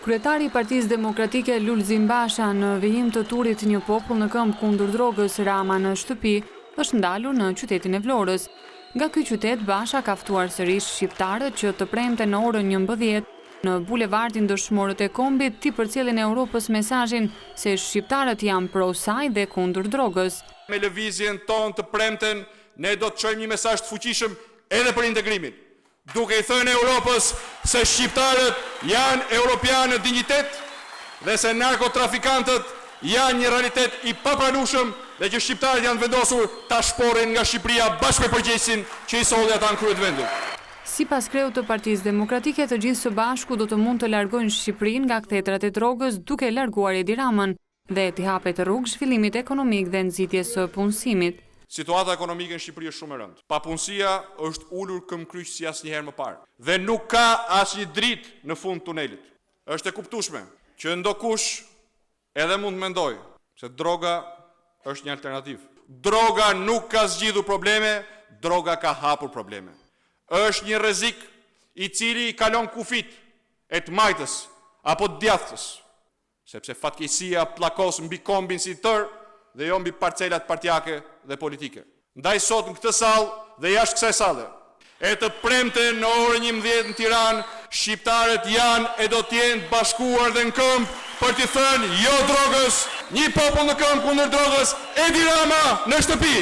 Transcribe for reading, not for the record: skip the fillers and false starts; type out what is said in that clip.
Kryetari i Partisë Demokratike Lulzim Basha në vijim të turit Një popull në këmbë kundër drogës Rama në shtëpi është ndalur në qytetin e Vlorës. Nga ky qytet Basha ka ftuar sërish shqiptarët që të premte në orën 11 në bulevardin dëshmorët e kombit t'i përcjellin Europës mesazhin se shqiptarët janë pro saj dhe kundër drogës. Me lëvizjen tonë të premten ne do të çojmë një mesazh të fuqishëm edhe për integrimin, duke i thënë Europës se shqiptarët janë europianë në dinjitet dhe se narkotrafikantët janë një realitet i papranueshëm dhe që shqiptarët janë vendosur ta shporin nga Shqipëria bashkë me përgjegjësin që i solli ata në krye të vendit. Sipas kreut të Partisë Demokratike, të gjithë së bashku do të mund të largojnë Shqipërinë nga kthetrat e drogës duke larguar Edi Ramën dhe t'i hapet rrugë zhvillimit ekonomik dhe nxitjes së punësimit. Situata ekonomike në Shqipëri është shumë e rëndë. Papunësia është ulur këmbkryq si asnjëherë më parë dhe nuk ka asnjë dritë në fund tunelit. Është e kuptueshme që ndokush edhe mund të mendojë se droga është një alternativë. Droga nuk ka zgjidhur probleme, droga ka hapur probleme. Është një rrezik i cili i kalon kufit e të majtës apo të djathtës, sepse fatkeqësia pllakos mbi kombin si tër dhe jo mbi parcelat partijake dhe politike. Ndaj sot në këtë sallë dhe jashtë kësaj salle, e të premten në orën 11 në Tiranë, shqiptarët janë e do të jenë bashkuar dhe në këmbë për t'i thënë jo drogës, një popull në këmbë kundër drogës, Edi Rama në shtëpi.